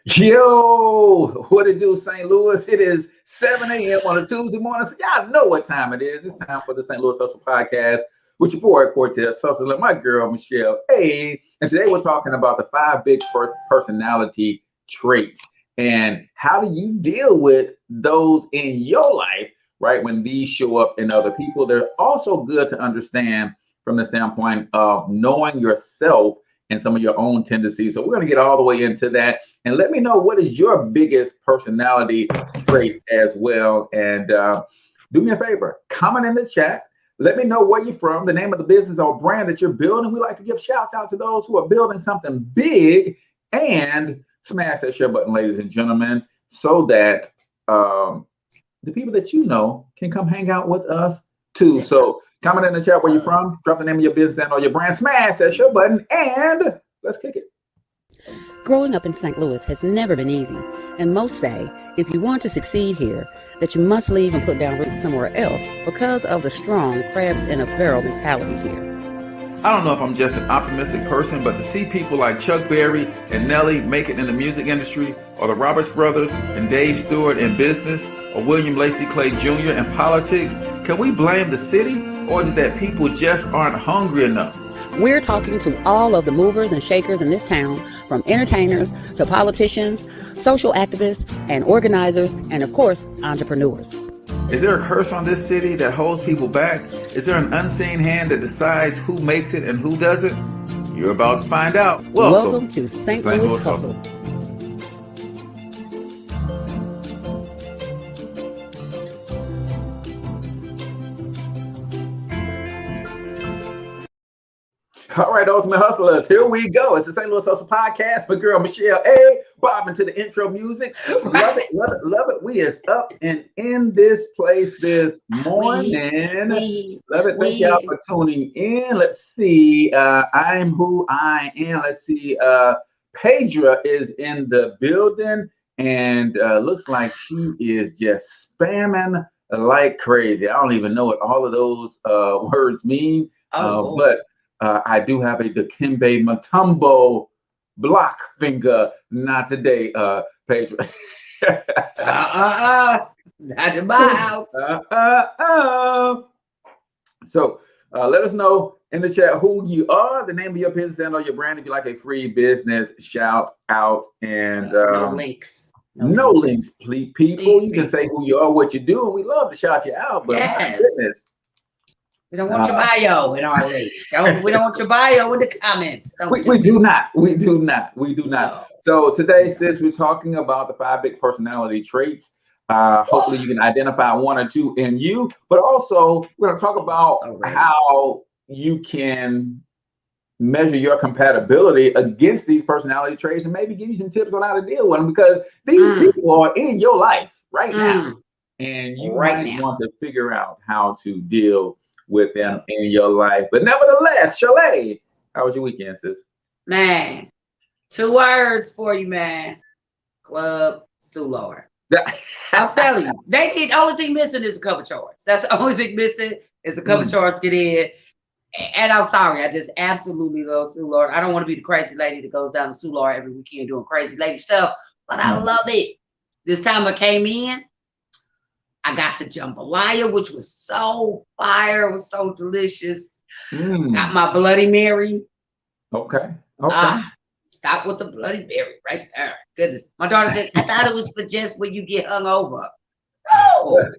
Yo, what it do, St. Louis? It is 7 a.m. on a Tuesday morning. So y'all know what time it is. It's time for the St. Louis Hustle Podcast with your boy CORTEZ Hustle and my girl Michelle. Hey, and today we're talking about the 5 big personality traits and how do you deal with those in your life, right? When these show up in other people, they're also good to understand from the standpoint of knowing yourself and some of your own tendencies. So we're going to get all the way into that. And let me know, what is your biggest personality trait as well? And do me a favor, comment in the chat. Let me know where you're from, the name of the business or brand that you're building. We like to give shouts out to those who are building something big, and smash that share button, ladies and gentlemen, so that the people that you know can come hang out with us too. So comment in the chat where you're from, drop the name of your business and or your brand, smash that share button, and let's kick it. Growing up in St. Louis has never been easy, and most say if you want to succeed here, that you must leave and put down roots somewhere else because of the strong crabs in a barrel mentality here. I don't know if I'm just an optimistic person, but to see people like Chuck Berry and Nelly make it in the music industry, or the Roberts brothers and Dave Stewart in business, or William Lacey Clay Jr. in politics, can we blame the city, or is it that people just aren't hungry enough? We're talking to all of the movers and shakers in this town, from entertainers to politicians, social activists and organizers, and of course, entrepreneurs. Is there a curse on this city that holds people back? Is there an unseen hand that decides who makes it and who doesn't? You're about to find out. Welcome to St. Louis Hustle. All right, Ultimate Hustlers, here we go. It's the St. Louis Hustle Podcast. My girl, Michelle A. Bobbing to the intro music. Love it, love it, love it. We is up and in this place this morning. Love it. Thank y'all for tuning in. Let's see. I'm who I am. Let's see. Pedra is in the building, and looks like she is just spamming like crazy. I don't even know what all of those words mean, but I do have a Dikembe Mutombo block finger. Not today, Pedro. Not in my house. So let us know in the chat who you are, the name of your business and or your brand. If you like a free business shout out, and no links. No links, please, people. You can say who you are, what you do, and we love to shout you out. But my goodness. We don't want your bio in our link. We don't want your bio in the comments. We do not. No. So today, sis, we're talking about the 5 big personality traits. Hopefully you can identify 1 or 2 in you, but also we're going to talk about how you can measure your compatibility against these personality traits, and maybe give you some tips on how to deal with them, because these people are in your life right now, and you might want to figure out how to deal with them in your life. But nevertheless, Chalet, how was your weekend, sis? Man, 2 words for you, man. Club Soulard. I'm telling you, the only thing missing is a cover charge. That's the only thing missing is a cover charge get in. And I'm sorry, I just absolutely love Soulard. I don't want to be the crazy lady that goes down to Soulard every weekend doing crazy lady stuff, but I love it. This time I came in, I got the jambalaya, which was so fire. It was so delicious. Got my Bloody Mary. Okay. Stop with the Bloody Mary right there. Goodness. My daughter says, I thought it was for just when you get hungover. No.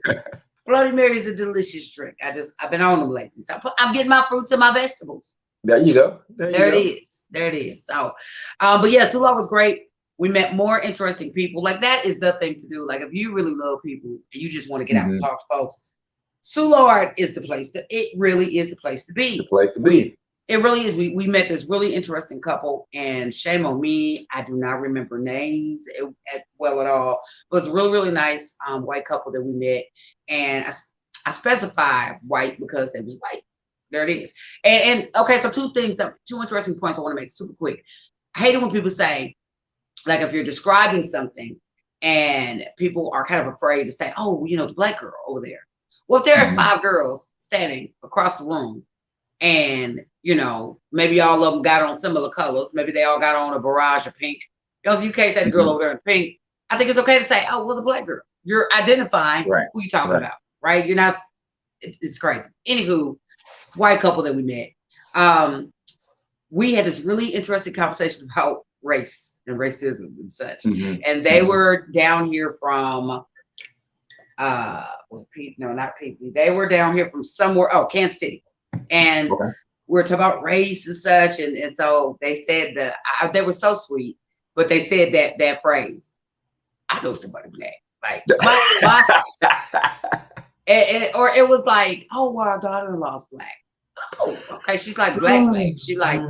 Bloody Mary is a delicious drink. I've been on them lately. So I'm getting my fruits and my vegetables. There you go. There it is. So, but yeah, Soulard was great. We met more interesting people. Like, that is the thing to do. Like, if you really love people and you just want to get out and talk to folks, Soulard is the place it really is the place to be. It really is. We met this really interesting couple, and shame on me, I do not remember names well at all. But it's a really, really nice white couple that we met. And I specify white because they was white. There it is. And okay, so 2 interesting points I want to make super quick. I hate it when people say, like, if you're describing something and people are kind of afraid to say, oh, you know, the black girl over there. Well, if there are 5 girls standing across the room, and, you know, maybe all of them got on similar colors, maybe they all got on a barrage of pink, You know, so you can't say the girl over there in pink. I think it's okay to say, oh, well, the black girl. You're identifying who you're talking about, right? You're not, it's crazy. Anywho, it's a white couple that we met. We had this really interesting conversation about race and racism and such. And they were down here from, was it Pete? No, not Pete. They were down here from somewhere, Kansas City. And we were talking about race and such. And so they said they were so sweet, but they said that phrase, I know somebody black. Like, or it was like, oh, well, our daughter-in-law's black. Oh, okay. She's like black. She like,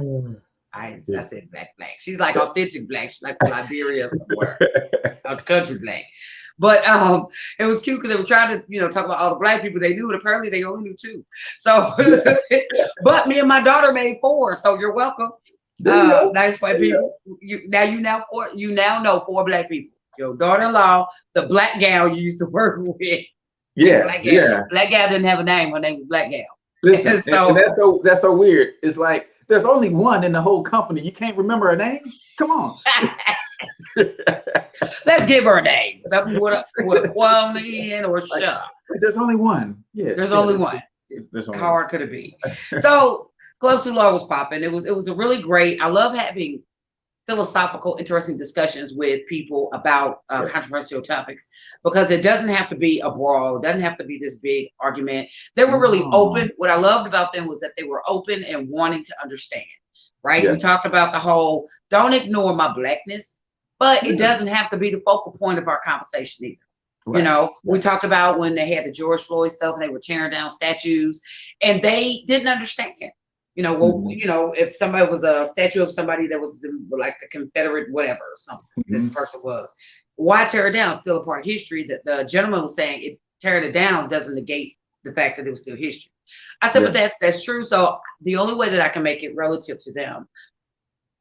I said black. She's like authentic black. She's like from Liberia somewhere, out the country black. But it was cute because they were trying to, talk about all the black people they knew, and apparently they only knew 2. So, but me and my daughter made 4. So you're welcome. Nice white people. You now know 4 black people. Your daughter-in-law, the black gal you used to work with. Yeah, black gal. Black gal didn't have a name. Her name was Black Gal. Listen, and that's so weird. It's like there's only one in the whole company. You can't remember her name? Come on. Let's give her a name. Something with a qual in or shut. There's only one. Yeah. There's only one. How hard could it be? So Club Soulard was popping. It was a really great. I love having philosophical, interesting discussions with people about controversial topics, because it doesn't have to be a brawl. It doesn't have to be this big argument. They were really open. What I loved about them was that they were open and wanting to understand, right? Yeah. We talked about the whole, don't ignore my blackness, but it doesn't have to be the focal point of our conversation either. Right. We talked about when they had the George Floyd stuff and they were tearing down statues and they didn't understand. If somebody was a statue of somebody that was like the Confederate, whatever, or something, this person was, why tear it down? Still a part of history. That the gentleman was saying tearing it down doesn't negate the fact that it was still history. I said, but that's true. So the only way that I can make it relative to them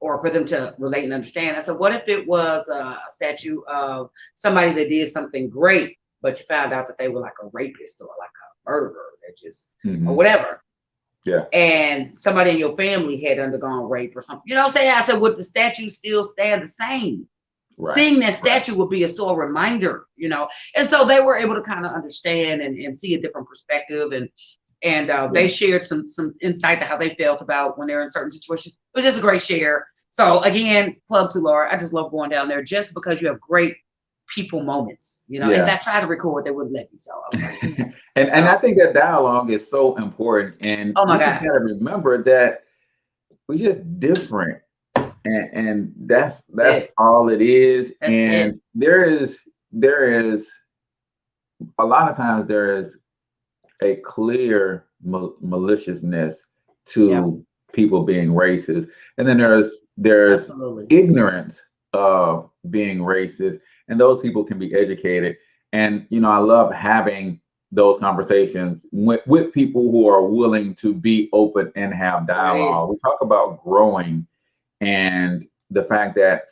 or for them to relate and understand, I said, what if it was a statue of somebody that did something great, but you found out that they were like a rapist or like a murderer that just, or whatever. Yeah. And somebody in your family had undergone rape or something. You know what I'm saying? I said, would the statue still stand the same? Right. Seeing that statue would be a sore reminder, And so they were able to kind of understand and see a different perspective. And they shared some insight to how they felt about when they're in certain situations. It was just a great share. So again, Club Soulard, I just love going down there just because you have great people moments, and I try to record, they wouldn't let me. So I was like, and I think that dialogue is so important. And oh my God, just gotta remember that we're just different, and that's all it is. And there is a lot of times there is a clear maliciousness to people being racist, and then there's Absolutely. Ignorance of being racist. And those people can be educated. And, I love having those conversations with people who are willing to be open and have dialogue. We talk about growing and the fact that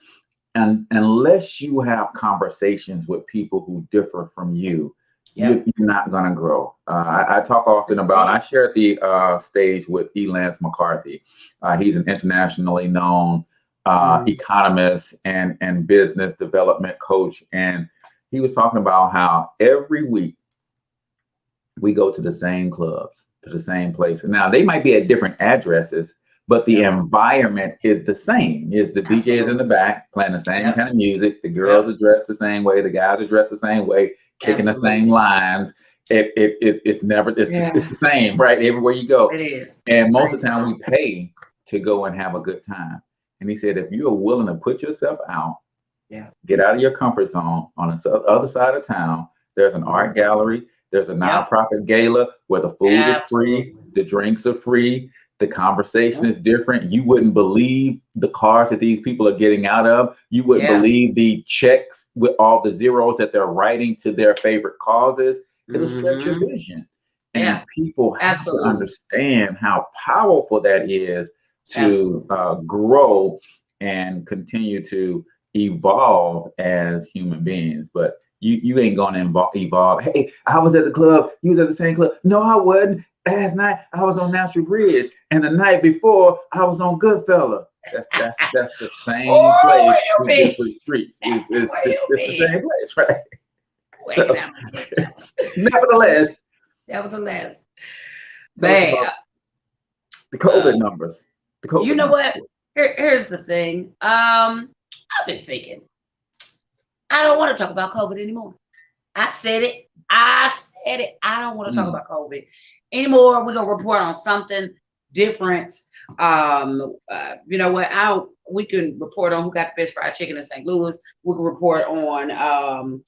unless you have conversations with people who differ from you, you're not going to grow. I talk often about, I share the stage with E. Lance McCarthy. He's an internationally known economist and business development coach. And he was talking about how every week we go to the same clubs, to the same places. Now they might be at different addresses, but the environment is the same. Is the DJs in the back playing the same kind of music. The girls are dressed the same way. The guys are dressed the same way, kicking the same lines. It's the same, right? Everywhere you go. It is. And most of the time we pay to go and have a good time. And he said, if you're willing to put yourself out, get out of your comfort zone on the other side of town, there's an art gallery, there's a nonprofit gala where the food is free, the drinks are free, the conversation is different. You wouldn't believe the cars that these people are getting out of. You wouldn't believe the checks with all the zeros that they're writing to their favorite causes. It'll stretch your vision. And people have to understand how powerful that is to grow and continue to evolve as human beings. But you ain't gonna evolve. Hey, I was at the club, you was at the same club. No, I wasn't. Last night I was on Natural Bridge, and the night before I was on Goodfella. That's the same Oh, place where you with been? different streets. It's Where you the been? same place, right? Wait, So, nevertheless, nevertheless, tell us man, about the COVID numbers. The COVID you know numbers. what? Here's the thing. I've been thinking. I don't want to talk about COVID anymore. I said it. I don't want to talk about COVID anymore. We're gonna report on something different. You know what? We can report on who got the best fried chicken in St. Louis. We can report on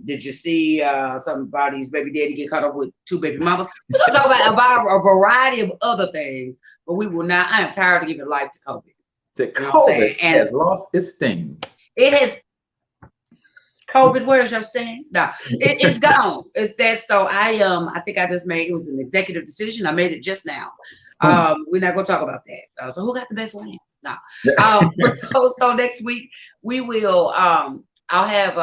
did you see somebody's baby daddy get caught up with 2 baby mamas? We're gonna talk about a variety of other things, but we will not. I am tired of giving life to COVID. The COVID has lost its sting. It has. COVID, where's your sting? No, it's gone. It's that. So I think I just made, it was an executive decision. I made it just now. We're not gonna talk about that. So who got the best wins? No. But so next week we will. I'll have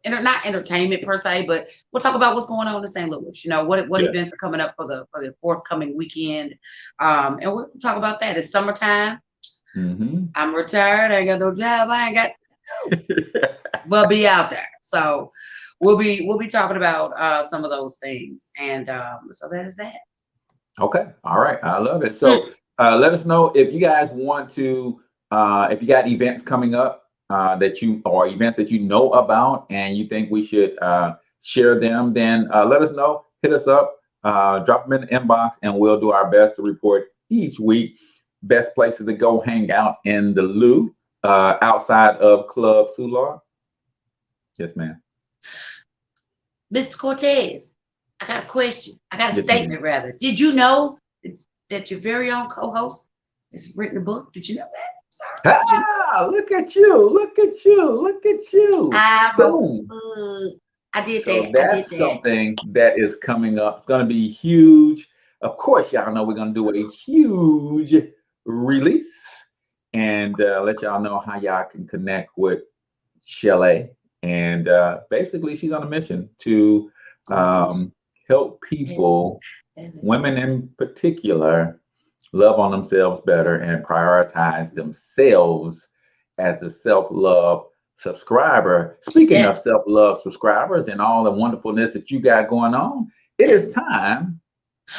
not entertainment per se, but we'll talk about what's going on in St. Louis. You know what events are coming up for the forthcoming weekend, and we'll talk about that. It's summertime. I'm retired. I ain't got no job. I ain't got. But be out there. So we'll be talking about some of those things, and so that is that. Okay, all right, I love it. So let us know if you guys want to, if you got events coming up events that you know about and you think we should share them, then let us know. Hit us up, drop them in the inbox, and we'll do our best to report each week. Best places to go hang out in the Lou. Outside of Club Solar. Yes, ma'am. Mr. Cortez, I got a question. I got a statement, rather. Did you know that your very own co-host has written a book? Did you know that? Sorry. Look at you. Look at you. Look at you. Boom. I did so that. That's something that is coming up. It's going to be huge. Of course, y'all know we're going to do a huge release. And let y'all know how y'all can connect with Shelly. And basically, she's on a mission to help people, women in particular, love on themselves better and prioritize themselves as a self-love subscriber. Speaking of self-love subscribers and all the wonderfulness that you got going on, it is time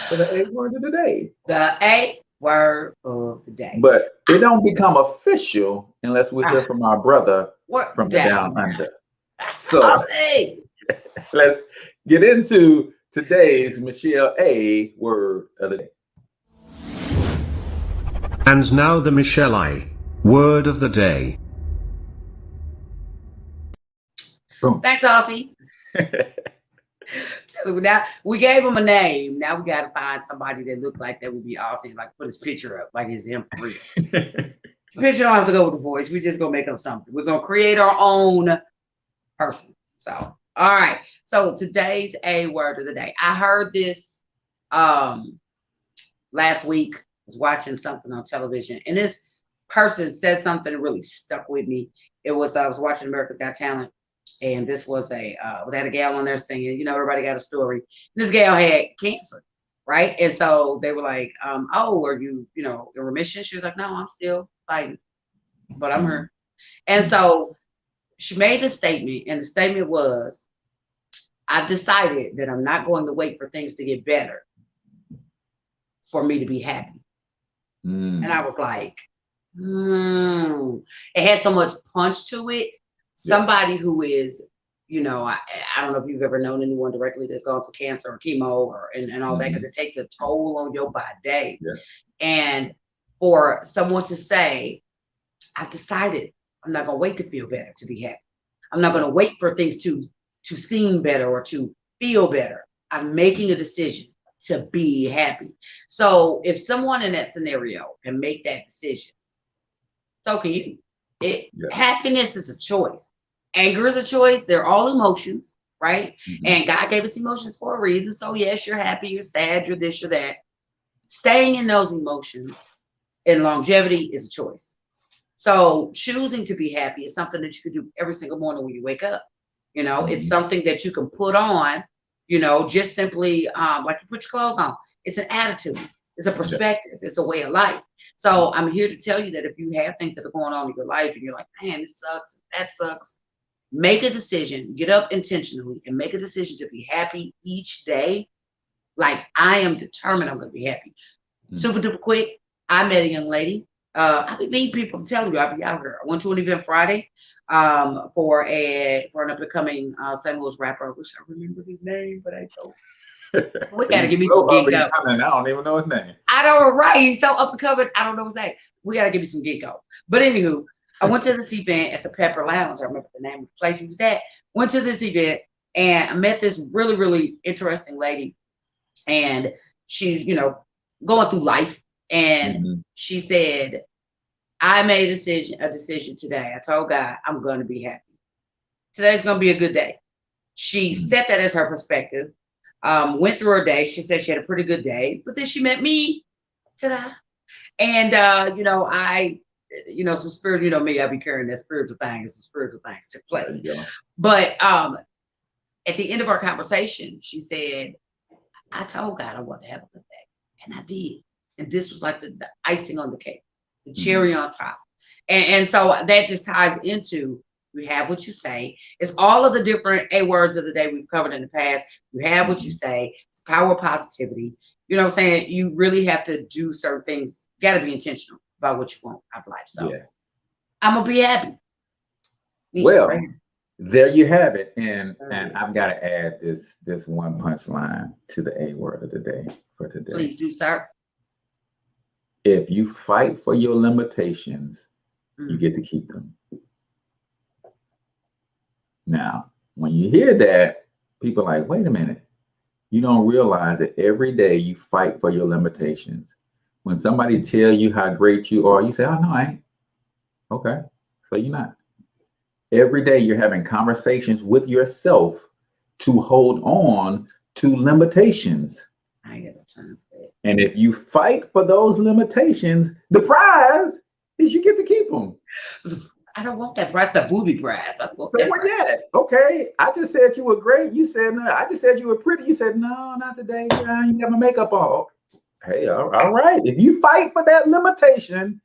for the A word of the day. The A word of the day. But it don't become official unless we hear from our brother from down under. So let's get into today's Michelle A word of the day. And now the Michelle A word of the day. Boom. Thanks, Aussie. Now we gave him a name. Now we got to find somebody that looked like that would be Aussie. Like put his picture up, like it's him for real. The picture don't have to go with the voice. We're just gonna make up something. We're gonna create our own person. So, all right. So today's A word of the day. I heard this last week. I was watching something on television, and this person said something that really stuck with me. It was I was watching America's Got Talent. And this was had a gal on there singing, you know, everybody got a story. And this gal had cancer, right? And so they were like, oh, are you, you know, in remission? She was like, no, I'm still fighting, but I'm her. And so she made this statement, and the statement was, I've decided that I'm not going to wait for things to get better for me to be happy. And I was like, it had so much punch to it. Somebody who is, you know, I don't know if you've ever known anyone directly that's gone through cancer or chemo and all that, because it takes a toll on your body. And for someone to say, I've decided I'm not going to wait to feel better to be happy. I'm not going to wait for things to seem better or to feel better. I'm making a decision to be happy. So if someone in that scenario can make that decision, so can you. Happiness is a choice. Anger is a choice. They're all emotions, right? And God gave us emotions for a reason. So yes, you're happy, you're sad, you're this, you're that. Staying in those emotions and longevity is a choice. So choosing to be happy is something that you can do every single morning when you wake up. You know, it's something that you can put on, you know, just simply like you put your clothes on. It's an attitude. It's a perspective. It's a way of life. So I'm here to tell you that if you have things that are going on in your life and you're like, man, this sucks, that sucks, make a decision, get up intentionally and make a decision to be happy each day. Like, I am determined I'm going to be happy. Super duper quick. I met a young lady. I be meeting people. I'm telling you, I'll be out here. I went to an event Friday for an up and coming St. Louis rapper. I wish I remember his name, but I don't. We gotta give me some ginkgo. I don't even know his name. I don't. Right, he's so up and coming. I don't know his name. We gotta give me some ginkgo. But anywho, I went to this event at the Pepper Lounge. I remember the name of the place we was at. Went to this event and I met this really, really interesting lady. And she's, going through life. And she said, I made a decision today. I told God I'm going to be happy. Today's going to be a good day. She set that as her perspective. Went through her day. She said she had a pretty good day, but then she met me. Ta-da. And, some spiritual, me, I be carrying that spiritual thing, and some spiritual things took place. But at the end of our conversation, she said, I told God I want to have a good day. And I did. And this was like the icing on the cake, the cherry on top. And so that just ties into, you have what you say. It's all of the different A words of the day we've covered in the past. You have what you say. It's power of positivity. You know what I'm saying? You really have to do certain things. You got to be intentional about what you want out of life. So I'm going to be happy. Well, there you have it. And I've got to add this one punchline to the A word of the day for today. Please do, sir. If you fight for your limitations, you get to keep them. Now, when you hear that, people are like, wait a minute. You don't realize that every day you fight for your limitations. When somebody tell you how great you are, you say, oh, no, I ain't. Okay, so you're not. Every day you're having conversations with yourself to hold on to limitations. I get a chance. And if you fight for those limitations, the prize is you get to keep them. I don't want that prize, the booby prize. I want that prize. Okay, I just said you were great. You said no. I just said you were pretty. You said no, not today. You got my makeup on. Hey, all right. If you fight for that limitation,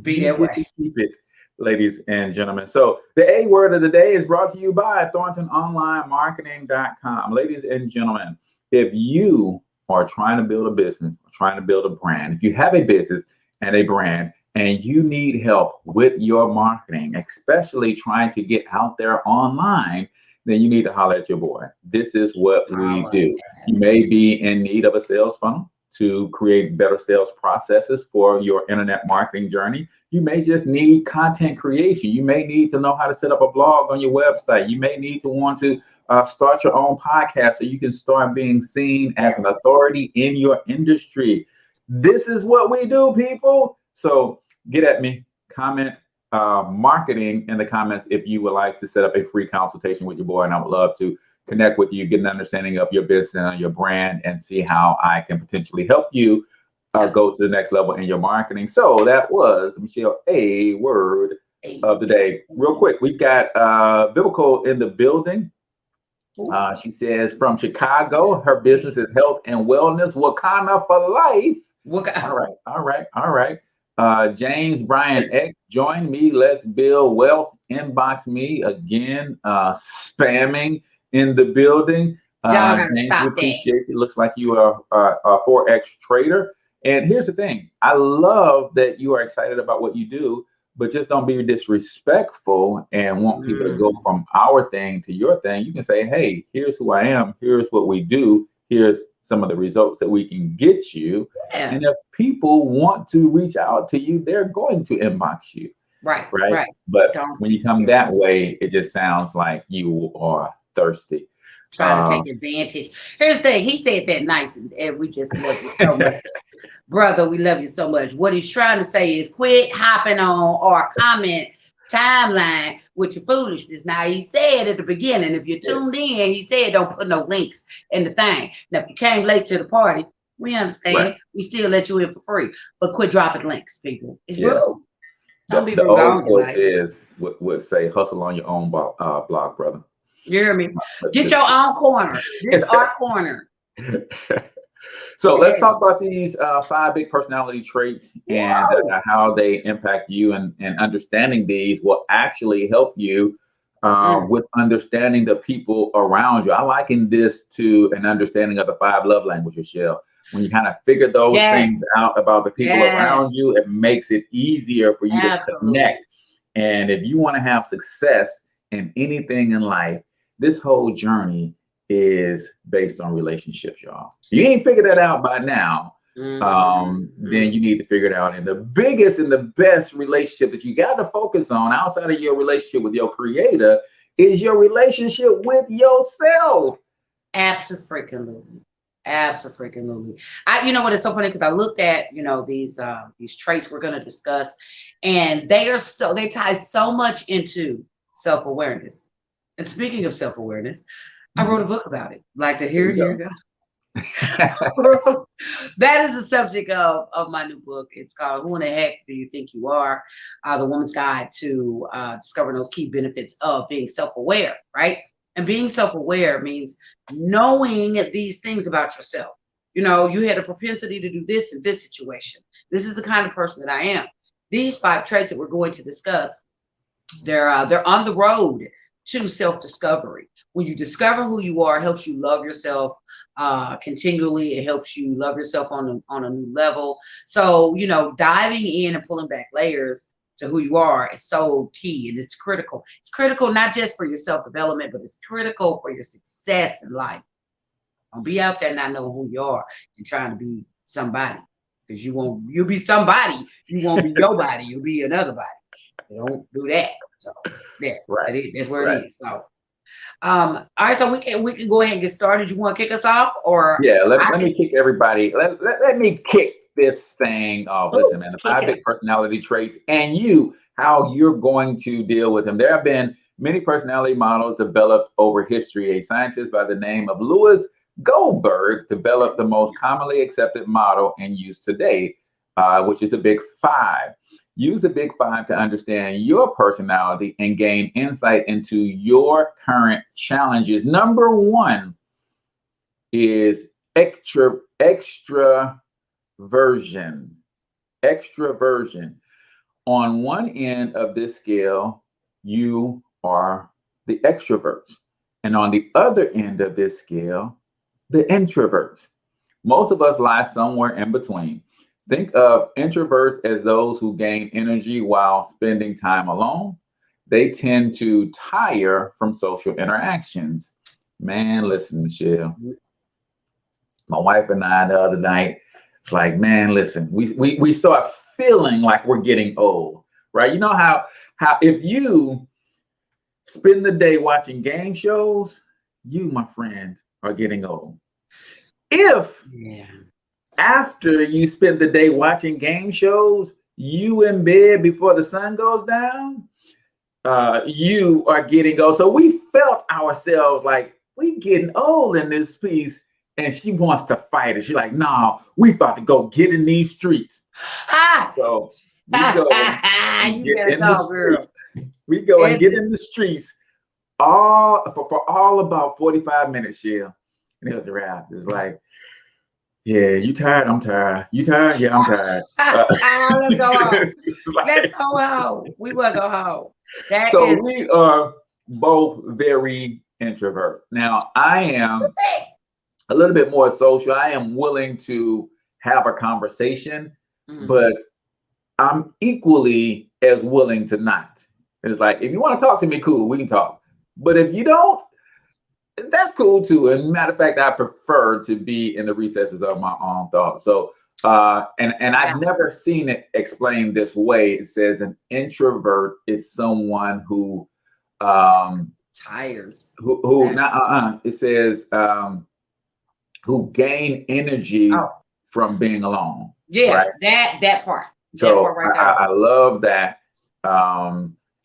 be that way. Keep it, ladies and gentlemen. So the A word of the day is brought to you by ThorntonOnlineMarketing.com. Ladies and gentlemen, if you are trying to build a business, trying to build a brand, if you have a business and a brand and you need help with your marketing, especially trying to get out there online, then you need to holler at your boy. This is what we do. You may be in need of a sales funnel to create better sales processes for your internet marketing journey. You may just need content creation. You may need to know how to set up a blog on your website. You may need to want to start your own podcast so you can start being seen as an authority in your industry. This is what we do, people. So get at me, comment marketing in the comments if you would like to set up a free consultation with your boy, and I would love to connect with you, get an understanding of your business and your brand, and see how I can potentially help you go to the next level in your marketing. So that was Michelle A word of the day. Real quick, we've got Vivical in the building. She says from Chicago, her business is health and wellness. Wakanda for life. All right. James Bryan X, join me. Let's build wealth. Inbox me again. Spamming in the building. Y'all gotta stop that. Appreciate it. Looks like you are a Forex trader. And here's the thing. I love that you are excited about what you do, but just don't be disrespectful and want people to go from our thing to your thing. You can say, hey, here's who I am. Here's what we do. Here's some of the results that we can get you. Yeah. And if people want to reach out to you, they're going to inbox you. Right. But when you come that way, it just sounds like you are thirsty. Trying to take advantage. Here's the thing. He said that nice, and we just love you so much. Brother, we love you so much. What he's trying to say is quit hopping on our comment timeline with your foolishness. Now, he said at the beginning, if you tuned in, he said don't put no links in the thing. Now, if you came late to the party, we understand. Right. We still let you in for free. But quit dropping links, people. It's rude. Don't be rude. The old quote is, would say, hustle on your own blog, brother. You hear me? Get your own corner. This is our corner. So let's talk about these 5 big personality traits and how they impact you, and understanding these will actually help you with understanding the people around you. I liken this to an understanding of the 5 love languages, Shell. When you kind of figure those things out about the people around you, it makes it easier for you to connect. And if you want to have success in anything in life, this whole journey is based on relationships, y'all. You ain't figured that out by now. Then you need to figure it out. And the biggest and the best relationship that you got to focus on outside of your relationship with your creator is your relationship with yourself. Absolutely. Absolutely. You know what, it's so funny because I looked at, these traits we're going to discuss, and they tie so much into self-awareness. And speaking of self-awareness, I wrote a book about it. Like to hear it, here you go. That is the subject of my new book. It's called Who in the Heck Do You Think You Are? The Woman's Guide to Discovering Those Key Benefits of Being Self-Aware, right? And being self-aware means knowing these things about yourself. You had a propensity to do this in this situation. This is the kind of person that I am. These 5 traits that we're going to discuss, they're on the road to self-discovery. When you discover who you are, it helps you love yourself continually. It helps you love yourself on a new level. So, diving in and pulling back layers to who you are is so key, and it's critical. It's critical not just for your self-development, but it's critical for your success in life. Don't be out there not knowing who you are and trying to be somebody, because you'll be somebody. You won't be nobody. You'll be another body. Don't do that. So that's where it is. So all right, so we can go ahead and get started. You want to kick us off, or let me kick everybody. Let me kick this thing off. Listen, man, the 5 big personality traits and how you're going to deal with them. There have been many personality models developed over history. A scientist by the name of Louis Goldberg developed the most commonly accepted model in use today, which is the Big 5. Use the Big 5 to understand your personality and gain insight into your current challenges. Number 1 is extraversion. Extraversion. On one end of this scale, you are the extroverts. And on the other end of this scale, the introverts. Most of us lie somewhere in between. Think of introverts as those who gain energy while spending time alone. They tend to tire from social interactions. Man, listen, Michelle. My wife and I the other night, it's like, man, listen, we start feeling like we're getting old, right? You know how if you spend the day watching game shows, you, my friend, are getting old. If after you spend the day watching game shows, you in bed before the sun goes down, you are getting old. So we felt ourselves like we getting old in this piece, and she wants to fight it. She's like, no, we about to go get in these streets. So we go and get in the streets. We go and get in the streets for all about 45 minutes, yeah. And it was a wrap. It's like, yeah, you tired? I'm tired. You tired? Yeah, I'm tired. Let's go home. Let's go home. We will go home. We are both very introvert. Now, I am a little bit more social. I am willing to have a conversation, but I'm equally as willing to not. It's like, if you want to talk to me, cool, we can talk. But if you don't, that's cool too. And matter of fact, I prefer to be in the recesses of my own thoughts. So, and I've never seen it explained this way. It says an introvert is someone who tires. It says who gain energy from being alone. Yeah, right? that part. So that part right there. I love that.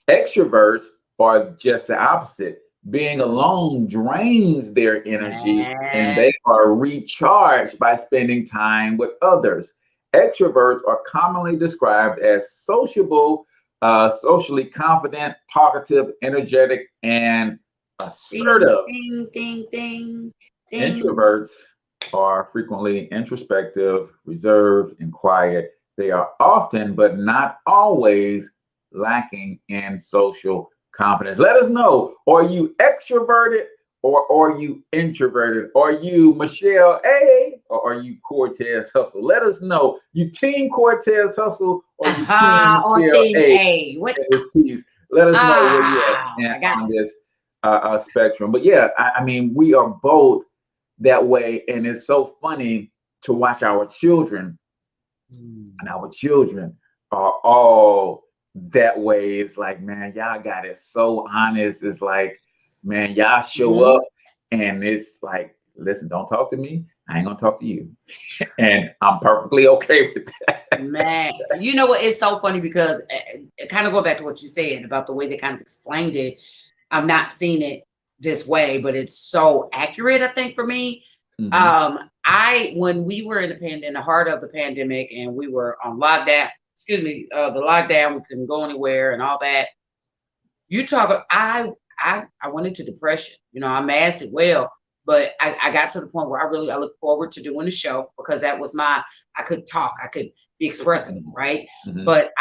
Extroverts are just the opposite. Being alone drains their energy, and they are recharged by spending time with others. Extroverts are commonly described as sociable, socially confident, talkative, energetic, and assertive. Ding, ding, ding, ding. Introverts are frequently introspective, reserved, and quiet. They are often, but not always, lacking in social confidence. Let us know, are you extroverted or are you introverted? Are you Michelle A or are you Cortez Hustle? Let us know. You team Cortez Hustle or you team Or Michelle team A. What? in this piece? Let us know where you're at on this spectrum. But yeah, I mean, we are both that way, and it's so funny to watch our children, and our children are all that way. It's like, man, y'all got it so honest. It's like, man, y'all show up and it's like, listen, don't talk to me. I ain't gonna talk to you. And I'm perfectly okay with that. Man, you know what? It's so funny because kind of go back to what you said about the way they kind of explained it. I've not seen it this way, but it's so accurate, I think, for me. When we were in the heart of the pandemic and we were on lockdown, the lockdown, we couldn't go anywhere and all that. I went into depression. You know, I masked it well, but I got to the point where I look forward to doing the show because that was I could talk, I could be expressive, right? But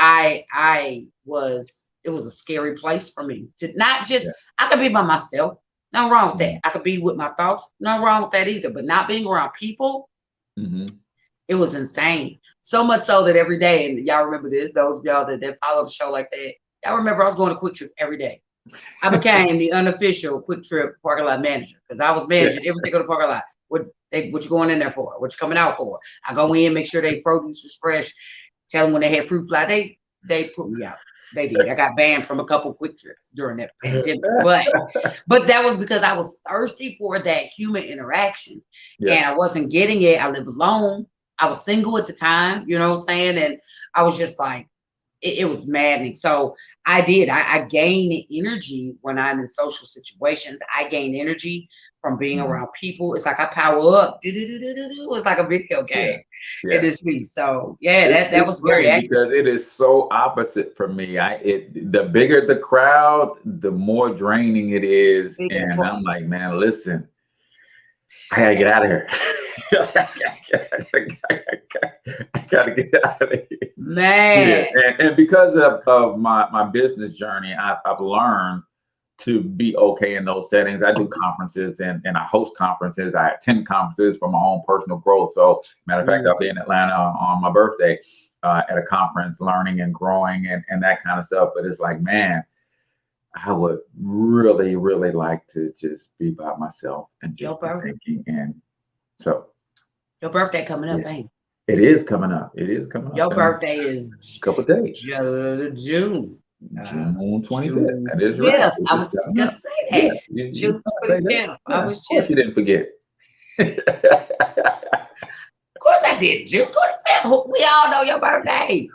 it was a scary place for me to not just, I could be by myself. Nothing wrong with that. I could be with my thoughts. Nothing wrong with that either. But not being around people, it was insane. So much so that every day, and y'all remember this, those of y'all that follow the show like that, y'all remember I was going to Quick Trip every day. I became the unofficial Quick Trip parking lot manager because I was managing everything on the parking lot. What you going in there for? What you coming out for? I go in, make sure they produce was fresh. Tell them when they had fruit fly, they put me out. They did. I got banned from a couple Quick Trips during that pandemic, but that was because I was thirsty for that human interaction, and I wasn't getting it. I lived alone. I was single at the time, you know what I'm saying, and I was just like, it was maddening. So I gain energy when I'm in social situations. I gain energy from being around people. It's like I power up. It's like a video game in this piece. So that was very accurate. Because it is so opposite for me. The bigger the crowd, the more draining it is. And I'm like, man, listen, I gotta get out of here. I gotta get out of here. Man. And because of my business journey, I've learned to be okay in those settings. I do conferences and I host conferences. I attend conferences for my own personal growth. So matter of fact, I'll be in Atlanta on my birthday at a conference, learning and growing and that kind of stuff. But it's like, man, I would really, really like to just be by myself and just be thinking. And so your birthday coming up, ain't it? It is coming up. It is coming up. Your birthday is a couple of days. June 25th. That is right. Yeah, I was going to say that. June 25th. I was just. You didn't forget. Of course I did. June 25th. We all know your birthday.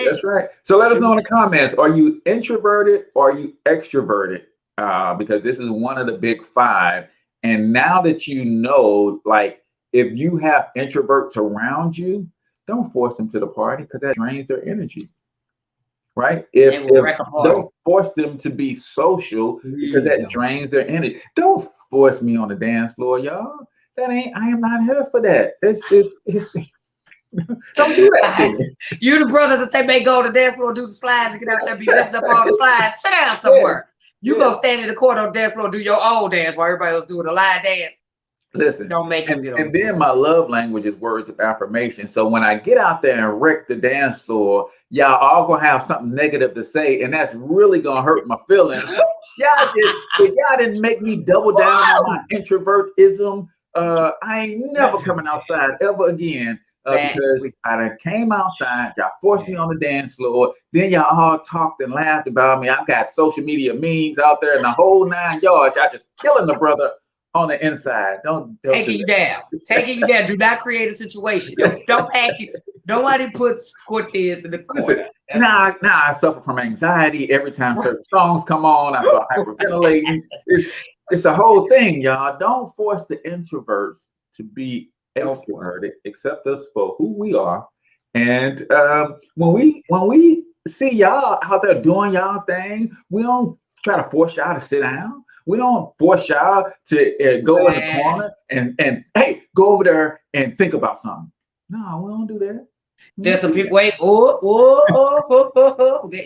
That's right. So let us know in the comments. Are you introverted or are you extroverted? Because this is one of the big five. And now that you know, like, if you have introverts around you, don't force them to the party because that drains their energy. Right? If don't force them to be social because that drains their energy. Don't force me on the dance floor, y'all. I am not here for that. It's don't do that to me. You the brother that they may go to the dance floor, do the slides, and get out there, be messing up all the slides. Sit down somewhere. You go stand in the corner on the dance floor, do your old dance while everybody else doing a live dance. Listen, don't make him get on. And then my love language is words of affirmation. So when I get out there and wreck the dance floor, y'all all gonna have something negative to say, and that's really gonna hurt my feelings. Y'all didn't make me double down on my introvertism. I ain't never coming outside ever again because I done came outside. Y'all forced me on the dance floor. Then y'all all talked and laughed about me. I've got social media memes out there in the whole 9 yards. Y'all just killing the brother on the inside. Don't taking you down. Taking you down. Do not create a situation. Don't hack you. Nobody puts Cortez in the corner. Nah, I suffer from anxiety every time certain songs come on. I start hyperventilating. It's a whole thing, y'all. Don't force the introverts to be extroverted. Accept us for who we are. And when we see y'all out there doing y'all thing, we don't try to force y'all to sit down. We don't force y'all to go in the corner and hey, go over there and think about something. No, we don't do that. There's some people, there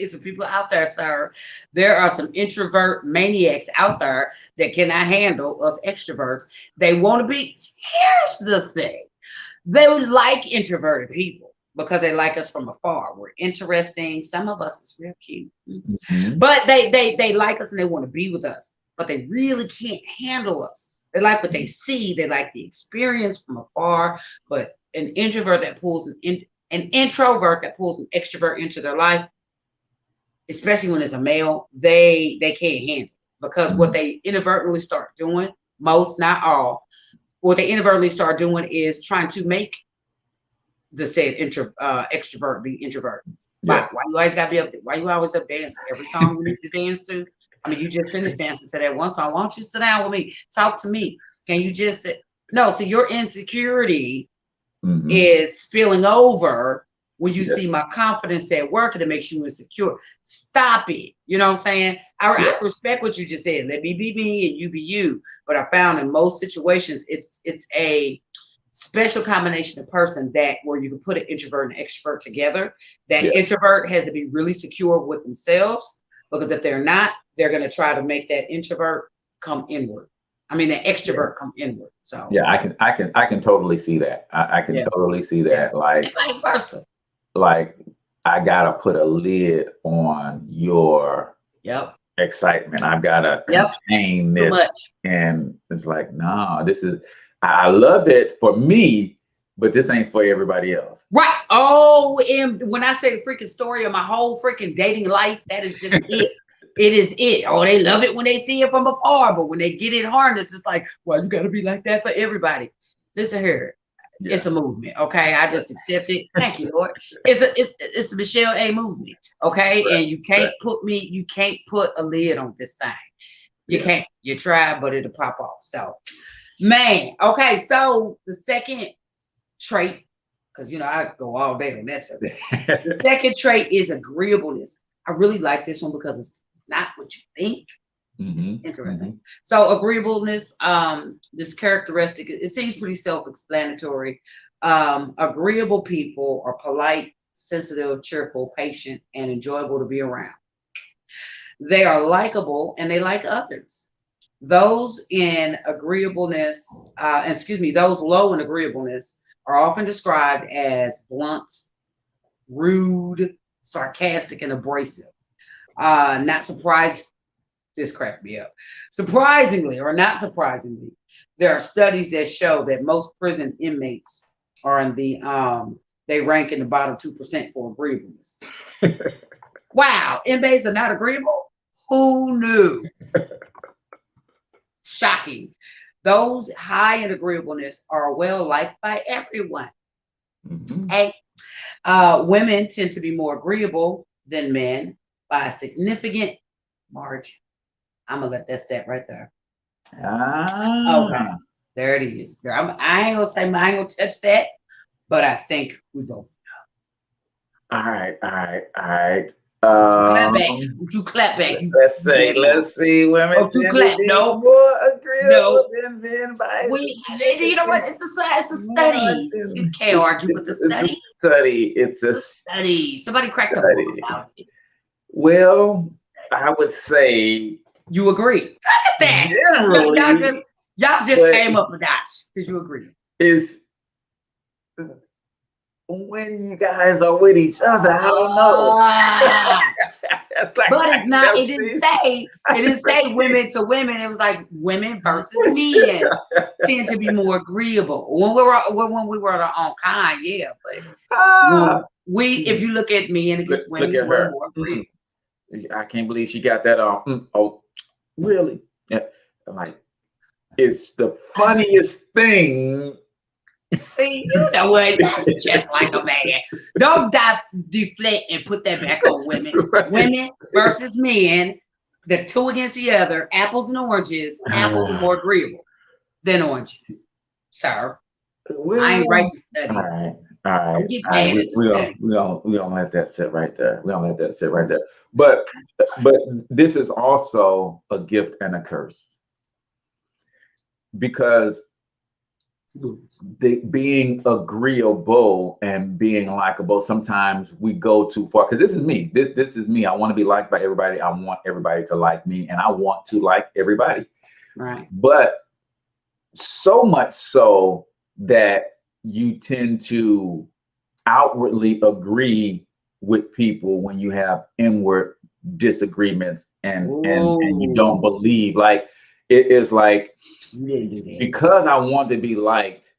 is some people out there, sir. There are some introvert maniacs out there that cannot handle us extroverts. They want to be, here's the thing. They would like introverted people because they like us from afar. We're interesting. Some of us is real cute. But they like us and they want to be with us, but they really can't handle us. They like what they see. They like the experience from afar, but an introvert that pulls an introvert that pulls an extrovert into their life, especially when it's a male, they can't handle it, because what they inadvertently start doing, most, not all, what they inadvertently start doing is trying to make the said extrovert be introvert. Why you always gotta be up? Why you always up dancing every song you need to dance to? I mean, you just finished dancing to that one song. Why don't you sit down with me? Talk to me. Can you just sit? No, so your insecurity is spilling over when you see my confidence at work and it makes you insecure. Stop it. You know what I'm saying? I respect what you just said. Let me be me and you be you. But I found in most situations, it's a special combination of person that where you can put an introvert and extrovert together. That introvert has to be really secure with themselves, because if they're not, they're going to try to make that introvert come inward. I mean, the extrovert come inward. So I can totally see that. I can totally see that. Like, and vice versa. Like, I gotta put a lid on your excitement. I've gotta contain this. Too much. And it's like, no, this is. I love it for me, but this ain't for everybody else. Right. Oh, and when I say the freaking story of my whole freaking dating life, that is just it. It is it. Oh, they love it when they see it from afar, but when they get it harnessed, it's like, well, you got to be like that for everybody. Listen here, it's a movement, okay? I just accept it. Thank you, Lord. It's a Michelle A movement, okay? And you can't put a lid on this thing. You can't. You try, but it'll pop off. So, man, okay. So the second trait, because I go all day on that subject. The second trait is agreeableness. I really like this one because it's not what you think. It's interesting. So agreeableness, this characteristic, it seems pretty self-explanatory. Agreeable people are polite, sensitive, cheerful, patient, and enjoyable to be around. They are likable and they like others. Those in agreeableness, those low in agreeableness are often described as blunt, rude, sarcastic, and abrasive. Not surprised. This cracked me up. Surprisingly, or not surprisingly, there are studies that show that most prison inmates are in the they rank in the bottom 2% for agreeableness. Wow, inmates are not agreeable? Who knew? Shocking. Those high in agreeableness are well liked by everyone. Hey, women tend to be more agreeable than men by a significant margin. I'm gonna let that set right there. Okay, there it is. I ain't gonna touch that, but I think we both know. All right. Clap back. You clap back. Let's see. Women tend to be more agreeable than men by. You know what? It's a study. You can't argue with the study. It's a study. Somebody cracked a book about it. Well, I would say you agree. Look at that. Generally, y'all just came up a notch because you agree. Is when you guys are with each other, I don't know. But it's not. It didn't say women to women. It was like women versus men tend to be more agreeable when we were our own kind. Yeah, but if you look at me and against women, we're more agreeable. I can't believe she got that on. Oh, really? Yeah. I'm like, it's the funniest thing. See, you know what? That's just like a man. Don't deflect and put that back on women. Right. Women versus men, the two against the other, apples and oranges. Apples are more agreeable than oranges. Sir, I ain't right to study. All All right. Don't get All right. mad at the same. We don't let that sit right there. We don't let that sit right there. But this is also a gift and a curse, because being agreeable and being likable, sometimes we go too far. Because this is me. This is me. I want to be liked by everybody. I want everybody to like me, and I want to like everybody. Right. But so much so that you tend to outwardly agree with people when you have inward disagreements, and you don't believe. Like, it is like, because I want to be liked,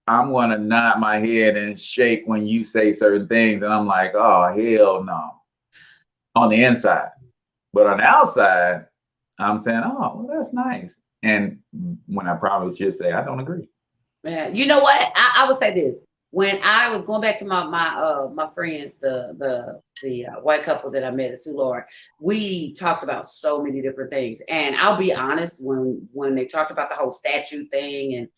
I'm going to nod my head and shake when you say certain things, and I'm like, oh, hell no, on the inside. But on the outside, I'm saying, oh, well, that's nice. And when I probably should say, I don't agree. Man, you know what? I would say this. When I was going back to my friends, the white couple that I met at Soulard, we talked about so many different things. And I'll be honest, when they talked about the whole statute thing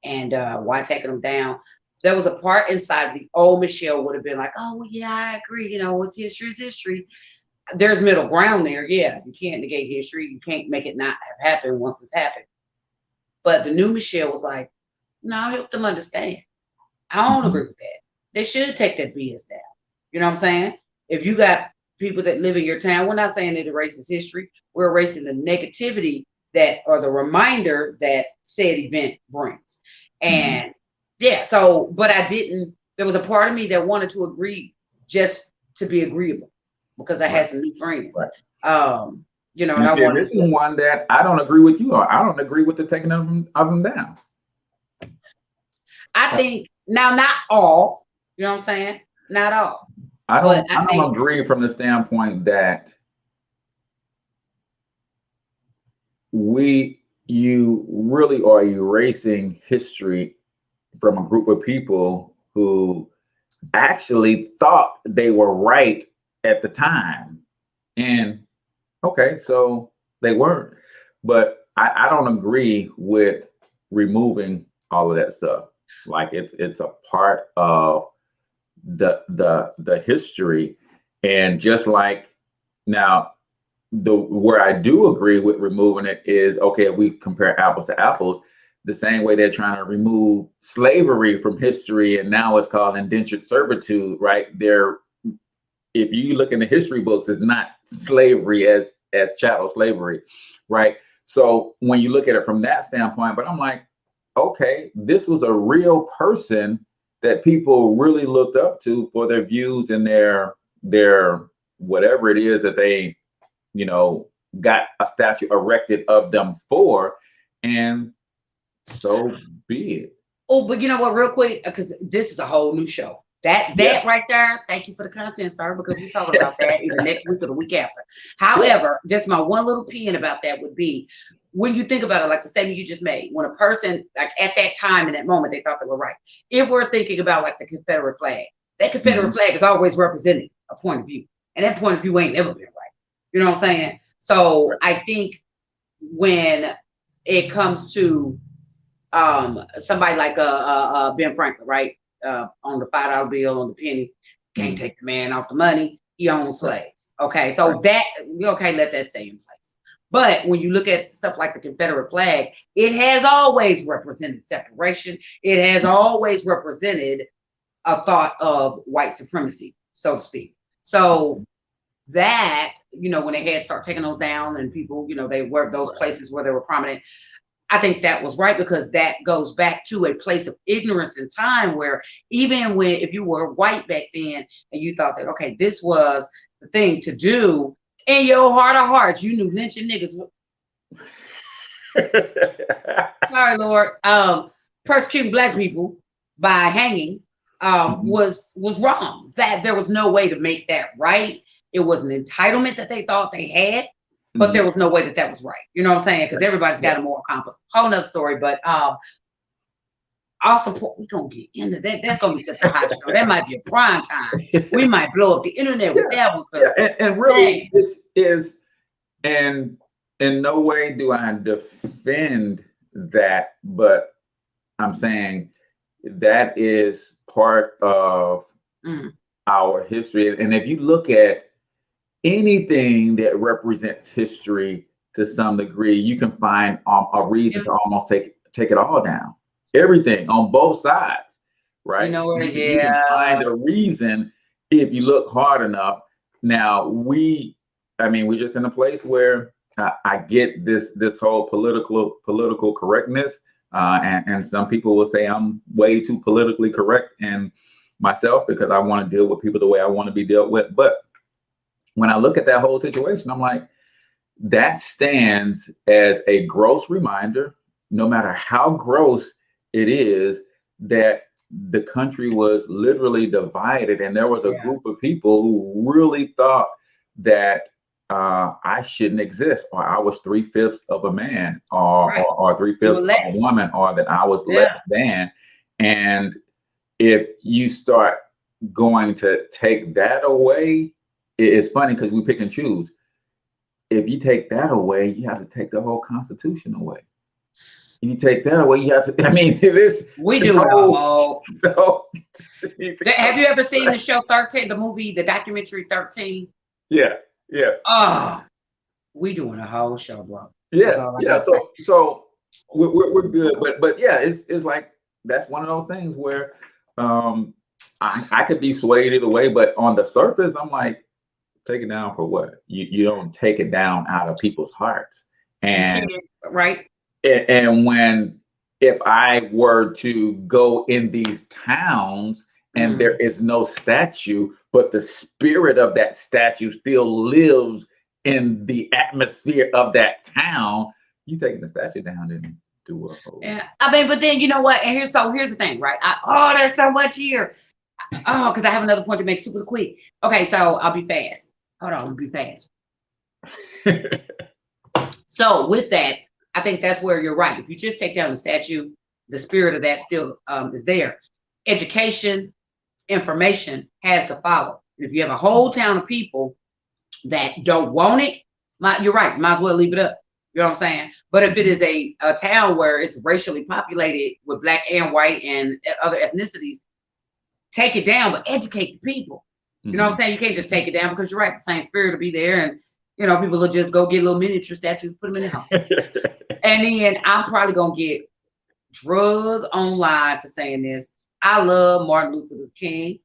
and why taking them down, there was a part inside the old Michelle would have been like, oh, well, yeah, I agree. You know, what's history is history. There's middle ground there. Yeah, you can't negate history. You can't make it not have happened once it's happened. But the new Michelle was like, no, I'll help them understand. I don't agree with that. They should take that BS down. You know what I'm saying? If you got people that live in your town, we're not saying it erases history. We're erasing the negativity that, or the reminder that said event brings. And yeah, so, but there was a part of me that wanted to agree just to be agreeable, because I had some new friends. Right. You know, and I wanted this is one that I don't agree with you, or I don't agree with the taking of them down. I think now, not all, you know what I'm saying? Not all. I don't agree from the standpoint that you really are erasing history from a group of people who actually thought they were right at the time. And okay, so they weren't. But I don't agree with removing all of that stuff. Like, it's a part of the history. And just like now, where I do agree with removing it is, okay, if we compare apples to apples, the same way they're trying to remove slavery from history, and now it's called indentured servitude, right? If you look in the history books, it's not slavery as chattel slavery, right? So when you look at it from that standpoint, but I'm like, okay, this was a real person that people really looked up to for their views and their whatever it is that they, got a statue erected of them for, and so be it. Oh, but you know what, real quick, because this is a whole new show. That right there, thank you for the content, sir, because we're talking about that either next week or the week after. However, just my one little pin about that would be, when you think about it, like the statement you just made, when a person, like at that time, in that moment, they thought they were right. If we're thinking about like the Confederate flag, that Confederate flag is always representing a point of view. And that point of view ain't never been right. You know what I'm saying? So I think when it comes to somebody like Ben Franklin, right? On the $5 bill, on the penny, can't take the man off the money. He owns slaves. Okay, so let that stay in place. But when you look at stuff like the Confederate flag, it has always represented separation. It has always represented a thought of white supremacy, so to speak. So that, when they had start taking those down, and people, they were those places where they were prominent, I think that was right, because that goes back to a place of ignorance and time where even if you were white back then and you thought that, okay, this was the thing to do, in your heart of hearts, you knew lynching niggas. Sorry, Lord. Persecuting Black people by hanging was wrong. That there was no way to make that right. It was an entitlement that they thought they had. But there was no way that was right. You know what I'm saying? Because everybody's got a more accomplished. Whole nother story. But also, we're going to get into that. That's going to be such a hot show. That might be a prime time. We might blow up the internet with that one. And really, this is, and in no way do I defend that, but I'm saying that is part of our history. And if you look at anything that represents history to some degree, you can find a reason to almost take it all down. Everything on both sides, right? You know what? You can find a reason if you look hard enough. Now we're just in a place where I get this whole political correctness, and some people will say I'm way too politically correct and myself because I want to deal with people the way I want to be dealt with. But when I look at that whole situation, I'm like, that stands as a gross reminder, no matter how gross it is, that the country was literally divided, and there was a group of people who really thought that I shouldn't exist, or I was 3/5 of a man, or 3/5 of a woman, or that I was less than. And if you start going to take that away, it's funny because we pick and choose. If you take that away, you have to take the whole Constitution away. If you take that away, you have to. I mean, we do it all. Have you ever seen the show 13, the movie, the documentary 13? Yeah. Oh, we doing a whole show, bro. Yeah. So we're good, but yeah, it's like that's one of those things where I could be swayed either way, but on the surface, I'm like, take it down for what? You don't take it down out of people's hearts. And right. And if I were to go in these towns and there is no statue, but the spirit of that statue still lives in the atmosphere of that town, you taking the statue down and do a whole. Yeah, I mean, but then you know what? And here's the thing, right? There's so much here. Because I have another point to make super quick. Okay, so I'll be fast. Hold on, I'll be fast. So with that, I think that's where you're right. If you just take down the statue, the spirit of that still is there. Education, information has to follow. If you have a whole town of people that don't want it, you're right. Might as well leave it up. You know what I'm saying? But if it is a town where it's racially populated with black and white and other ethnicities, take it down, but educate the people. You know what I'm saying? You can't just take it down because you're right. The same spirit will be there, and people will just go get little miniature statues, put them in the house. And then I'm probably gonna get drugged online for saying this. I love Martin Luther King.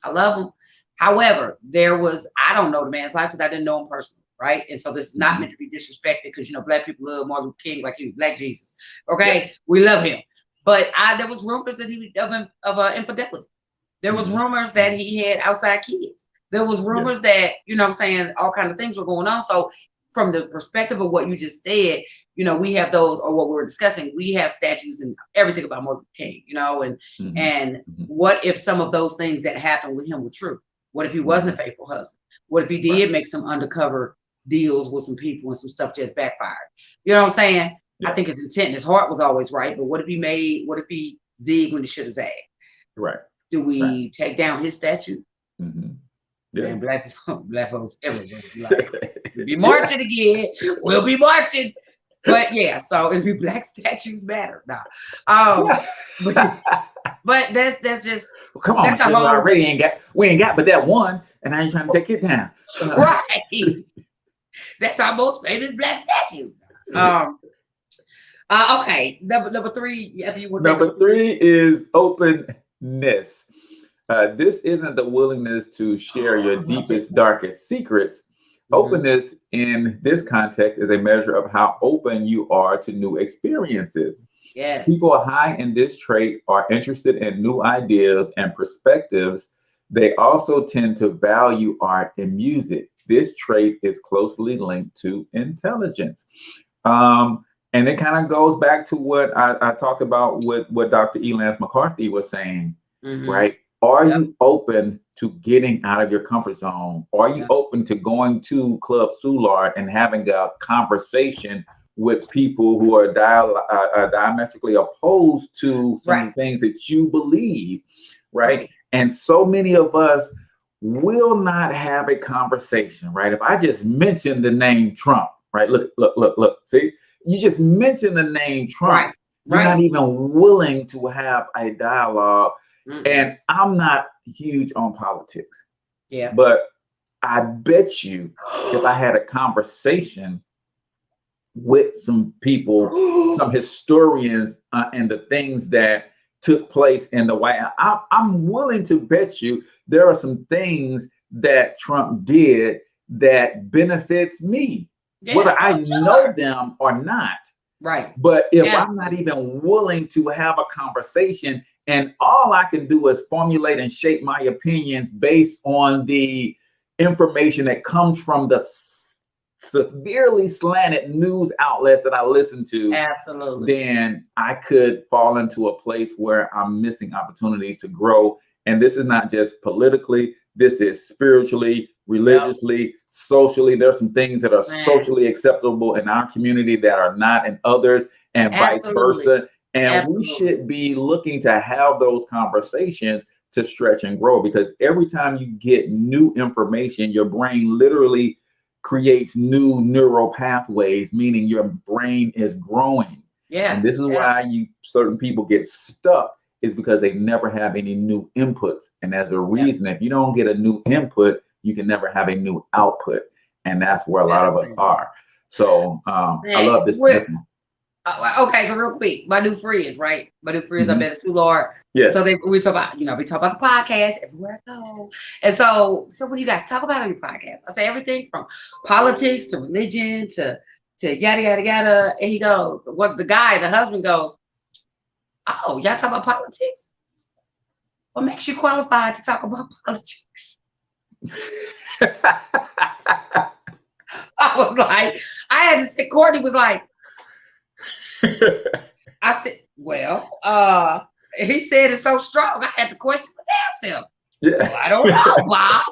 I love him. However, I don't know the man's life because I didn't know him personally, right? And so this is not meant to be disrespected because black people love Martin Luther King like he was Black Jesus. Okay, we love him. But there was rumors that he was of infidelity. There was rumors that he had outside kids. There was rumors that, all kinds of things were going on. So from the perspective of what you just said, we have those, or what we were discussing, we have statues and everything about Martin Luther King, and what if some of those things that happened with him were true? What if he wasn't a faithful husband? What if he did make some undercover deals with some people and some stuff just backfired? You know what I'm saying? I think his intent and his heart was always right, but what if he zigged when he should have zagged? Right. Do we take down his statue? Yeah. And black folks everywhere. We'll be marching again. We'll be marching. But yeah, so if you black statues matter. Nah. But that's just come on, that's a whole already we ain't got but that one, and now you're trying to take it down. Right. That's our most famous black statue. Okay, number 3. Number 3 is openness. This isn't the willingness to share your deepest, darkest secrets. Openness in this context is a measure of how open you are to new experiences. Yes. People high in this trait are interested in new ideas and perspectives. They also tend to value art and music. This trait is closely linked to intelligence. And it kind of goes back to what I talked about with what Dr. Elance McCarthy was saying, right? Are you open to getting out of your comfort zone? Are you open to going to Club Soulard and having a conversation with people who are diametrically opposed to some of the things that you believe, right? And so many of us will not have a conversation, right? If I just mention the name Trump, right? Look, see, you just mention the name Trump. You're not Right. even willing to have a dialogue. Mm-mm. And I'm not huge on politics, Yeah. but I bet you if I had a conversation with some people, some historians, and the things that took place in the White House, I'm willing to bet you there are some things that Trump did that benefits me, whether I know them or not. Right. But if Yes. I'm not even willing to have a conversation, and all I can do is formulate and shape my opinions based on the information that comes from the severely slanted news outlets that I listen to, Absolutely. then I could fall into a place where I'm missing opportunities to grow. And this is not just politically, this is spiritually, religiously, socially. There's some things that are socially acceptable in our community that are not in others, and vice versa. And we should be looking to have those conversations to stretch and grow, because every time you get new information, your brain literally creates new neural pathways, meaning your brain is growing. Yeah. And this is why certain people get stuck, is because they never have any new inputs. And as a reason, if you don't get a new input, you can never have a new output. And that's where a lot of us are. So I love this. Okay, so real quick, my new friends, right? My new friends, I met at Soulard. Yeah. So we talk about, we talk about the podcast everywhere I go. And so what do you guys talk about on your podcast? I say everything from politics to religion to yada yada yada. And he goes, the husband goes, oh, y'all talk about politics? What makes you qualified to talk about politics? I was like, I had to say, Courtney was like, I said, well, he said it so strong, I had to question my damn self. Yeah. I don't know, Bob.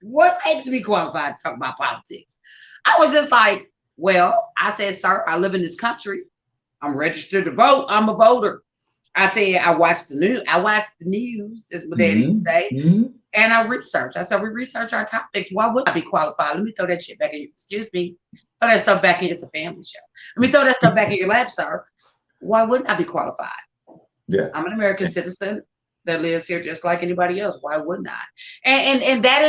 What makes me qualified to talk about politics? I was just like, well, I said, sir, I live in this country. I'm registered to vote. I'm a voter. I said, I watch the news, is what Daddy would say. And I research. I said, we research our topics. Why would I be qualified? Let me throw that shit back in. Excuse me. Throw that stuff back in. It's a family show. Let me throw that stuff back in your lap, sir. Why wouldn't I be qualified? Yeah. I'm an American citizen that lives here just like anybody else. Why wouldn't I? And that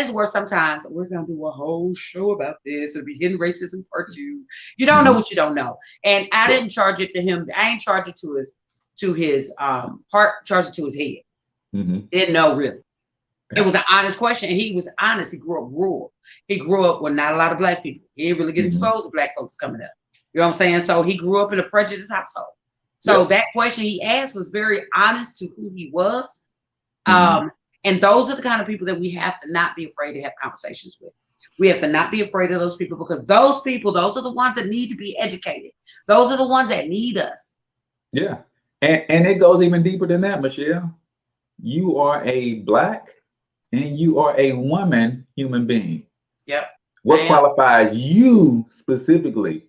is where sometimes we're gonna do a whole show about this. It'll be hidden racism part 2. You don't know what you don't know. And I didn't charge it to him. I ain't charge it to his heart, charge it to his head. Didn't know really. It was an honest question, and he was honest. He grew up rural. He grew up with not a lot of black people. He didn't really get exposed to black folks coming up. You know what I'm saying? So he grew up in a prejudiced household. So that question he asked was very honest to who he was. And those are the kind of people that we have to not be afraid to have conversations with. We have to not be afraid of those people, because those are the ones that need to be educated. Those are the ones that need us. Yeah. And it goes even deeper than that, Michelle. You are a Black and you are a woman human being. Yep. What qualifies you specifically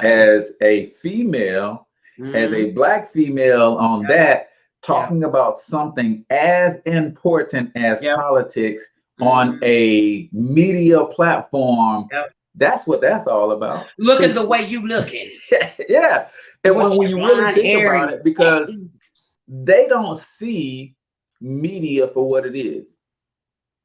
as a female, as a Black female on that, talking about something as important as politics on a media platform? That's what that's all about. Look at the way you looking. Yeah. And when you really think about it, because they don't see media for what it is.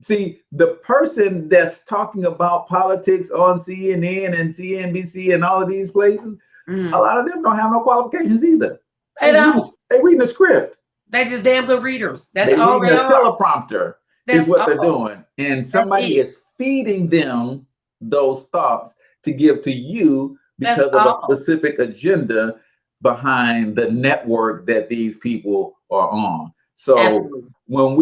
See, the person that's talking about politics on CNN and CNBC and all of these places, a lot of them don't have no qualifications either. They reading the script. They just damn good readers. That's they all reading they the teleprompter. Is what they're doing. And somebody is feeding them those thoughts to give to you because of a specific agenda behind the network that these people are on. So when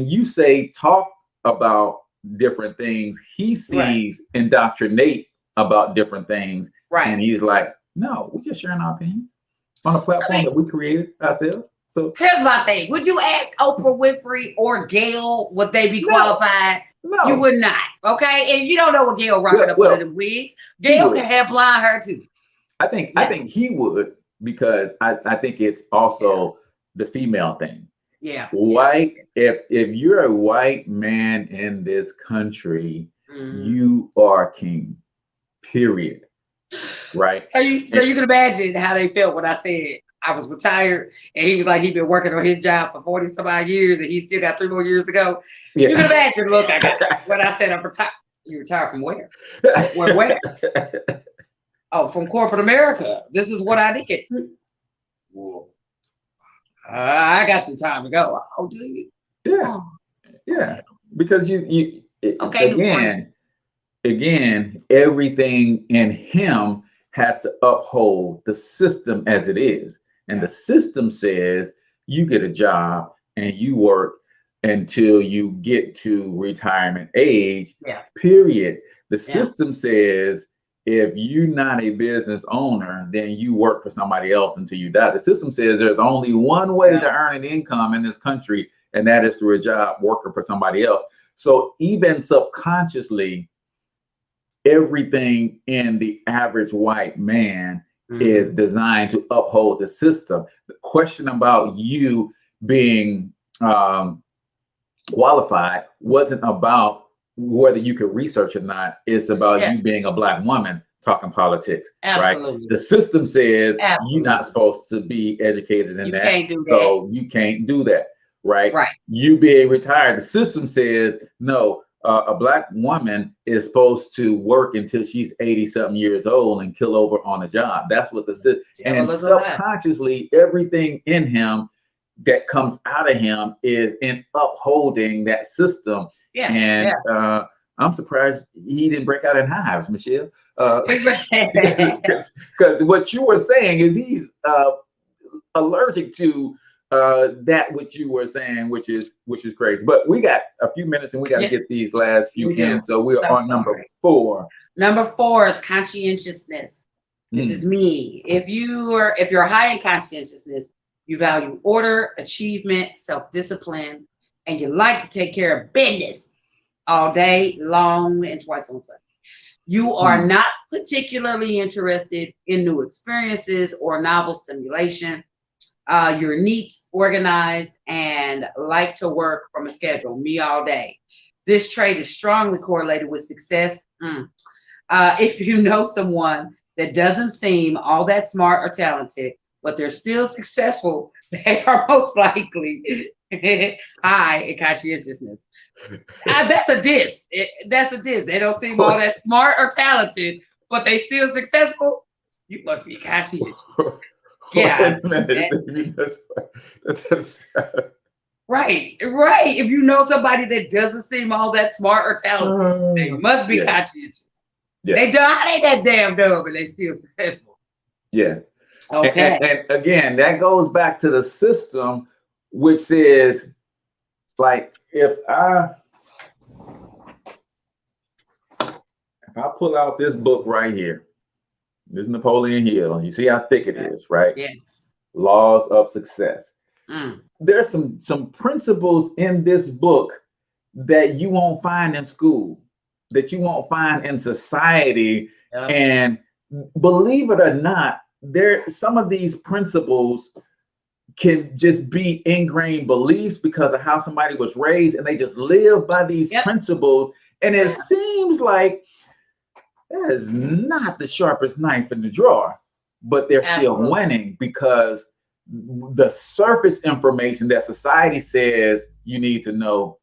you say talk about different things, he sees indoctrinate about different things. Right. And he's like, no, we're just sharing our opinions on a platform that we created ourselves. So here's my thing. Would you ask Oprah Winfrey or Gail, would they be qualified? No. You would not. Okay. And you don't know what Gail rocking up under them wigs. Gail can have blonde hair too. I think he would, because I think it's also the female thing. Yeah. White, if you're a white man in this country, you are king. Period. right? So you can imagine how they felt when I said I was retired, and he was like, he'd been working on his job for 40 some odd years, and he still got 3 more years to go. Yeah. You can imagine the look I got when I said I'm retired. You retired from where? Where? Oh, from corporate America. This is what I did. Well, I got some time to go. Oh, do you? Yeah. Oh. Yeah. Because Okay. again, everything in him has to uphold the system as it is. And the system says you get a job and you work until you get to retirement age, period. The system says if you're not a business owner, then you work for somebody else until you die. The system says there's only one way to earn an income in this country, and that is through a job working for somebody else. So even subconsciously, everything in the average white man is designed to uphold the system. The question about you being qualified wasn't about whether you could research or not. It's about you being a Black woman talking politics. Absolutely. Right? The system says you're not supposed to be educated in that. Can't do that. So you can't do that. Right? Right. You being retired, the system says no. A Black woman is supposed to work until she's 80-something years old and kill over on a job. That's what the system. And subconsciously, everything in him that comes out of him is in upholding that system. Yeah. And I'm surprised he didn't break out in hives, Michelle. Because what you were saying is he's allergic to that which you were saying, which is crazy. But we got a few minutes and we got to get these last few in. So we're on number 4. Number 4 is conscientiousness. This is me. If you're high in conscientiousness, you value order, achievement, self-discipline, and you like to take care of business all day long and twice on Sunday. You are not particularly interested in new experiences or novel stimulation. You're neat, organized, and like to work from a schedule, me all day. This trait is strongly correlated with success. If you know someone that doesn't seem all that smart or talented, but they're still successful, they are most likely high in conscientiousness. That's a diss. That's a diss. They don't seem all that smart or talented, but they still successful. You must be conscientious. Yeah. Right. If you know somebody that doesn't seem all that smart or talented, they must be conscientious. Yeah. They ain't that damn dumb, but they still successful. Yeah. Okay. And again, that goes back to the system, which says, like, if I pull out this book right here, this is Napoleon Hill. You see how thick it is, right? Yes. Laws of Success. There's some principles in this book that you won't find in school, that you won't find in society. And believe it or not, some of these principles can just be ingrained beliefs because of how somebody was raised, and they just live by these principles. And it seems like that is not the sharpest knife in the drawer, but they're still winning because the surface information that society says you need to know,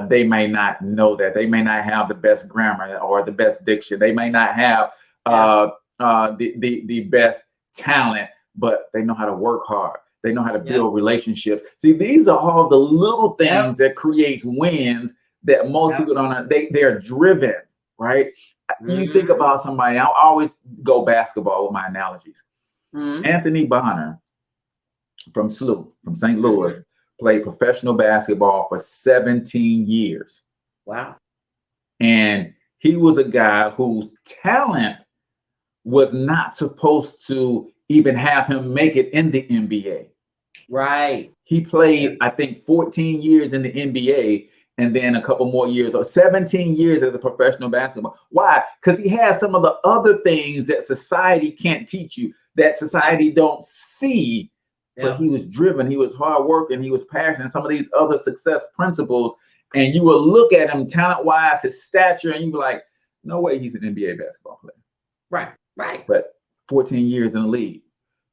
they may not know that. They may not have the best grammar or the best diction. They may not have the best talent, but they know how to work hard. They know how to build relationships. See, these are all the little things that creates wins that most people don't. They're driven, right? You think about somebody. I always go basketball with my analogies. Anthony Bonner from St. Louis, played professional basketball for 17 years. Wow. And he was a guy whose talent was not supposed to even have him make it in the NBA. Right. He played, I think, 14 years in the NBA and then a couple more years, or 17 years as a professional basketball. Why? Because he has some of the other things that society can't teach you, that society don't see. But he was driven, he was hardworking, he was passionate, some of these other success principles. And you will look at him talent-wise, his stature, and you be like, no way he's an NBA basketball player. Right. Right. but 14 years in the league,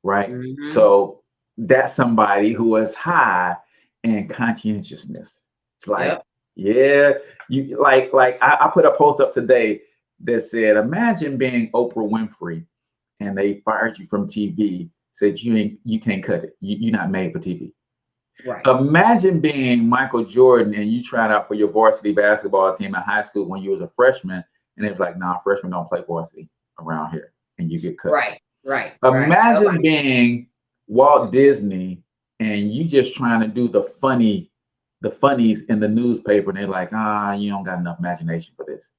right? Mhm. So that's somebody who is high in conscientiousness. It's like, Yep. yeah, you like I put a post up today that said, imagine being Oprah Winfrey and they fired you from TV, said you can't cut it. You're not made for TV. Right. Imagine being Michael Jordan and you tried out for your varsity basketball team in high school when you was a freshman, and it was like, nah, freshmen don't play varsity around here, and you get cut. Right. Right. Imagine Right. being Walt Disney and you just trying to do the funnies in the newspaper, and they're like, you don't got enough imagination for this.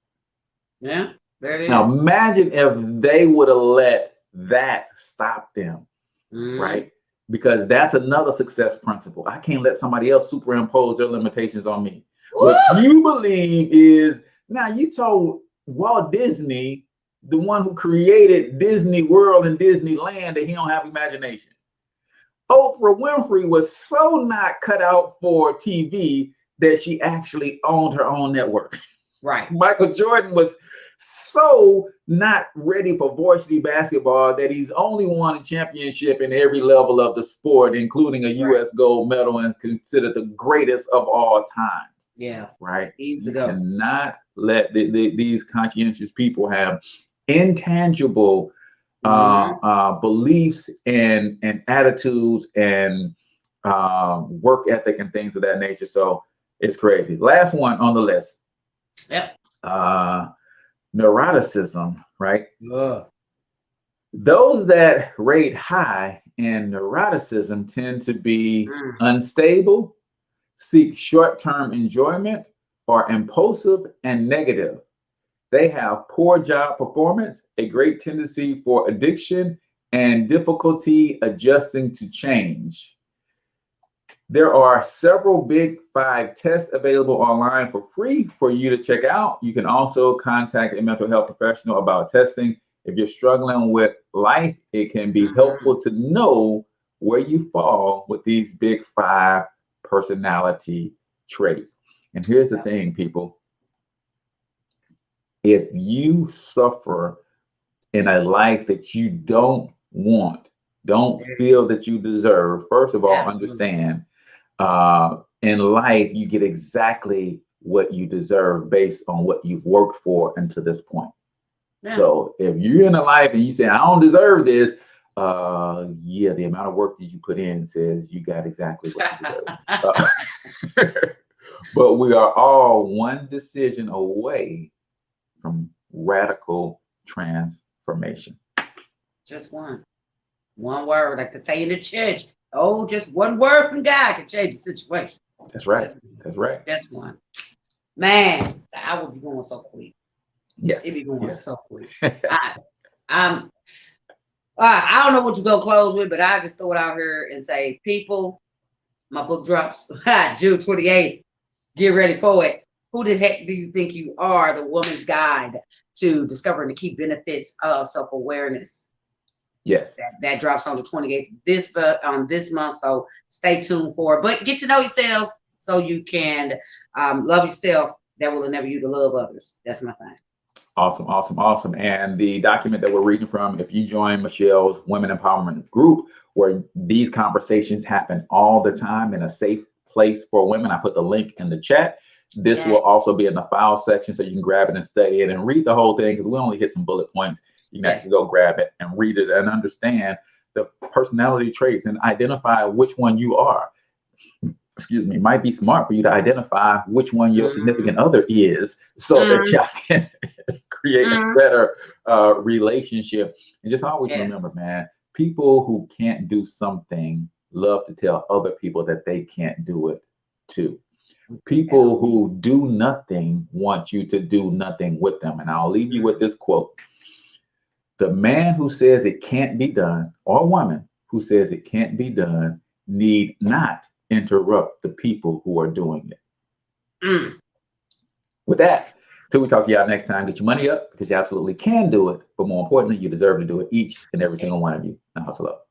Yeah, there it is. Now imagine if they would have let that stop them, right? Because that's another success principle. I can't let somebody else superimpose their limitations on me. Woo! What you believe is, now you told Walt Disney, the one who created Disney World and Disneyland, that he don't have imagination. Oprah Winfrey was so not cut out for TV that she actually owned her own network. Right. Michael Jordan was so not ready for varsity basketball that he's only won a championship in every level of the sport, including a U.S. gold medal, and considered the greatest of all time. Yeah. Right. He's You the GOAT. cannot let these conscientious people have intangible beliefs and attitudes and work ethic and things of that nature. So it's crazy. Last one on the list. Yep. Neuroticism, right? Ugh. Those that rate high in neuroticism tend to be unstable, seek short-term enjoyment, are impulsive and negative. They have poor job performance, a great tendency for addiction, and difficulty adjusting to change. There are several Big 5 tests available online for free for you to check out. You can also contact a mental health professional about testing. If you're struggling with life, it can be helpful to know where you fall with these Big 5 personality traits. And here's the thing, people. If you suffer in a life that you don't want, don't feel that you deserve, first of all, understand in life, you get exactly what you deserve based on what you've worked for until this point. Yeah. So if you're in a life and you say, I don't deserve this, yeah, the amount of work that you put in says you got exactly what you deserve. But we are all one decision away from radical transformation. Just one word, like they say in the church. Oh, just one word from God can change the situation. That's right. That's right. That's one. Man, the hour be going so quick. Yes. It be going so quick. I don't know what you're gonna close with, but I just throw it out here and say, people, my book drops June 28th. Get ready for it. Who the heck do you think you are? The Woman's Guide to Discovering the Key Benefits of Self-Awareness. Yes. That drops on the 28th this month. So stay tuned for it. But get to know yourselves so you can love yourself. That will enable you to love others. That's my thing. Awesome, awesome, awesome. And the document that we're reading from, if you join Michelle's Women Empowerment Group, where these conversations happen all the time in a safe place for women, I put the link in the chat. This will also be in the file section, so you can grab it and study it and read the whole thing, because we only hit some bullet points. You can actually go grab it and read it and understand the personality traits and identify which one you are. Excuse me, might be smart for you to identify which one your significant other is, so that y'all can create a better relationship. And just always remember, man, people who can't do something love to tell other people that they can't do it too. People who do nothing want you to do nothing with them. And I'll leave you with this quote. The man who says it can't be done, or woman who says it can't be done, need not interrupt the people who are doing it. With that, till we talk to y'all next time, get your money up, because you absolutely can do it. But more importantly, you deserve to do it, each and every single one of you. Now hustle up.